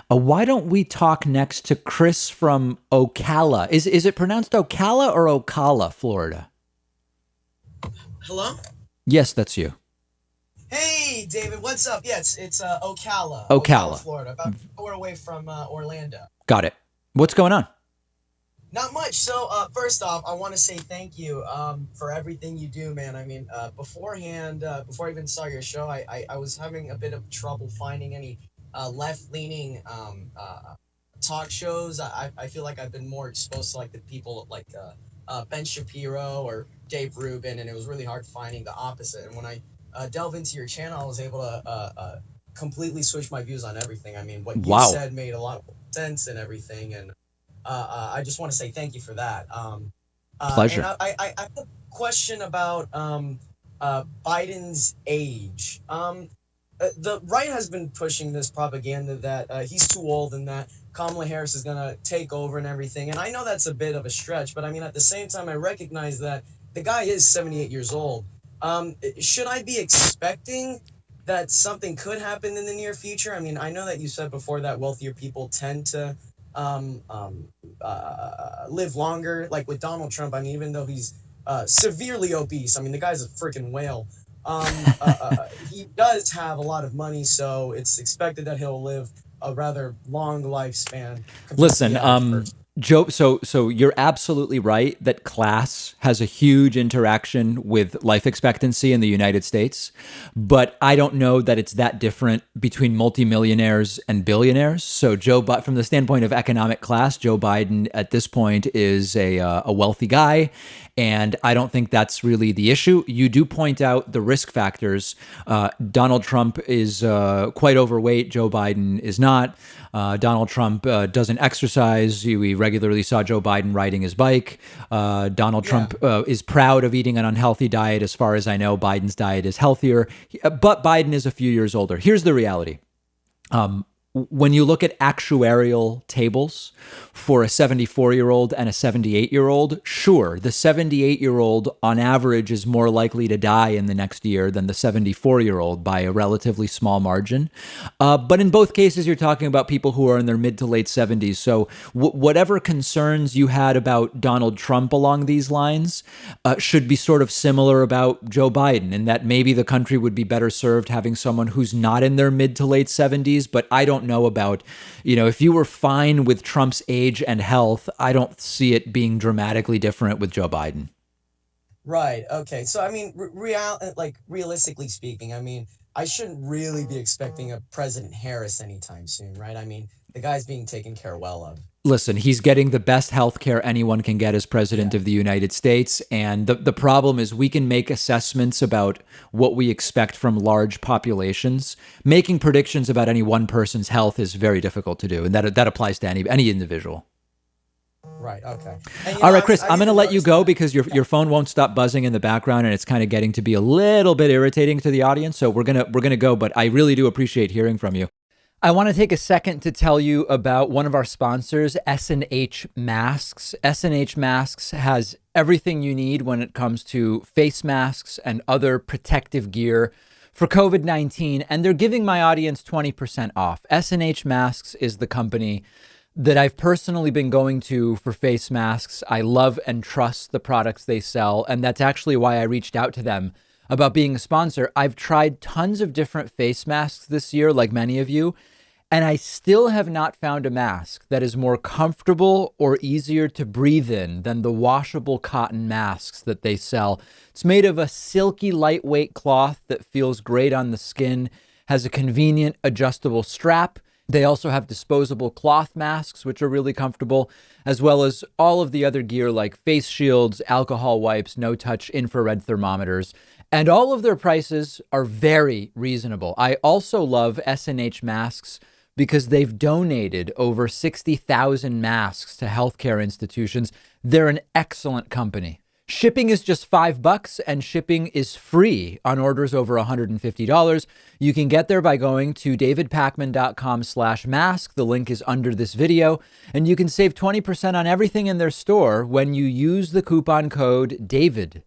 Why don't we talk next to Chris from Ocala? Is it pronounced Ocala or Ocala, Florida? Hello? Yes, that's you. Hey, David, what's up? Yeah, it's Ocala, Ocala. Florida, about an hour away from Orlando. Got it. What's going on? Not much. So, first off, I want to say thank you for everything you do, man. I mean, beforehand, before I even saw your show, I was having a bit of trouble finding any left-leaning talk shows. I feel like I've been more exposed to like the people like Ben Shapiro or Dave Rubin, and it was really hard finding the opposite. And when I delve into your channel, I was able to completely switch my views on everything. I mean, what you Wow. said made a lot of sense and everything, and I just want to say thank you for that. And Pleasure. I have a question about Biden's age. The right has been pushing this propaganda that he's too old and that Kamala Harris is going to take over and everything. And I know that's a bit of a stretch, but I mean, at the same time, I recognize that the guy is 78 years old. Should I be expecting that something could happen in the near future? I mean, I know that you said before that wealthier people tend to um, um, live longer. Like with Donald Trump, I mean, even though he's severely obese, I mean, the guy's a freaking whale. He does have a lot of money, so it's expected that he'll live a rather long lifespan compared to the Listen, average person. Joe, so you're absolutely right that class has a huge interaction with life expectancy in the United States, but I don't know that it's that different between multimillionaires and billionaires. So but from the standpoint of economic class, Joe Biden at this point is a wealthy guy, and I don't think that's really the issue. You do point out the risk factors. Donald Trump is quite overweight. Joe Biden is not. Donald Trump doesn't exercise. We regularly saw Joe Biden riding his bike. Donald Yeah. Trump is proud of eating an unhealthy diet. As far as I know, Biden's diet is healthier, but Biden is a few years older. Here's the reality. When you look at actuarial tables for a 74-year-old and a 78-year-old, sure, the 78-year-old on average is more likely to die in the next year than the 74-year-old by a relatively small margin. But in both cases, you're talking about people who are in their mid to late 70s. So whatever concerns you had about Donald Trump along these lines should be sort of similar about Joe Biden, in that maybe the country would be better served having someone who's not in their mid to late 70s. But I don't know about, if you were fine with Trump's age and health, I don't see it being dramatically different with Joe Biden. Right. Okay. So I mean, like realistically speaking, I mean, I shouldn't really be expecting a President Harris anytime soon, right? I mean, the guy's being taken care well of. Listen, he's getting the best health care anyone can get as president Yeah. of the United States. And the problem is we can make assessments about what we expect from large populations. Making predictions about any one person's health is very difficult to do. And that applies to any individual. Right. Okay. And All right, Chris, I've I'm going to even let you noticed go that. because your Yeah. your phone won't stop buzzing in the background and it's kind of getting to be a little bit irritating to the audience. So we're going to go, but I really do appreciate hearing from you. I want to take a second to tell you about one of our sponsors, S&H Masks. S&H Masks has everything you need when it comes to face masks and other protective gear for COVID-19, and they're giving my audience 20% off. S&H Masks is the company that I've personally been going to for face masks. I love and trust the products they sell, and that's actually why I reached out to them about being a sponsor. I've tried tons of different face masks this year, like many of you, and I still have not found a mask that is more comfortable or easier to breathe in than the washable cotton masks that they sell. It's made of a silky, lightweight cloth that feels great on the skin, has a convenient adjustable strap. They also have disposable cloth masks, which are really comfortable, as well as all of the other gear like face shields, alcohol wipes, no-touch infrared thermometers. And all of their prices are very reasonable. I also love S&H masks because they've donated over 60,000 masks to healthcare institutions. They're an excellent company. Shipping is just $5 and shipping is free on orders over $150. You can get there by going to davidpakman.com/mask. The link is under this video, and you can save 20% on everything in their store when you use the coupon code DAVID.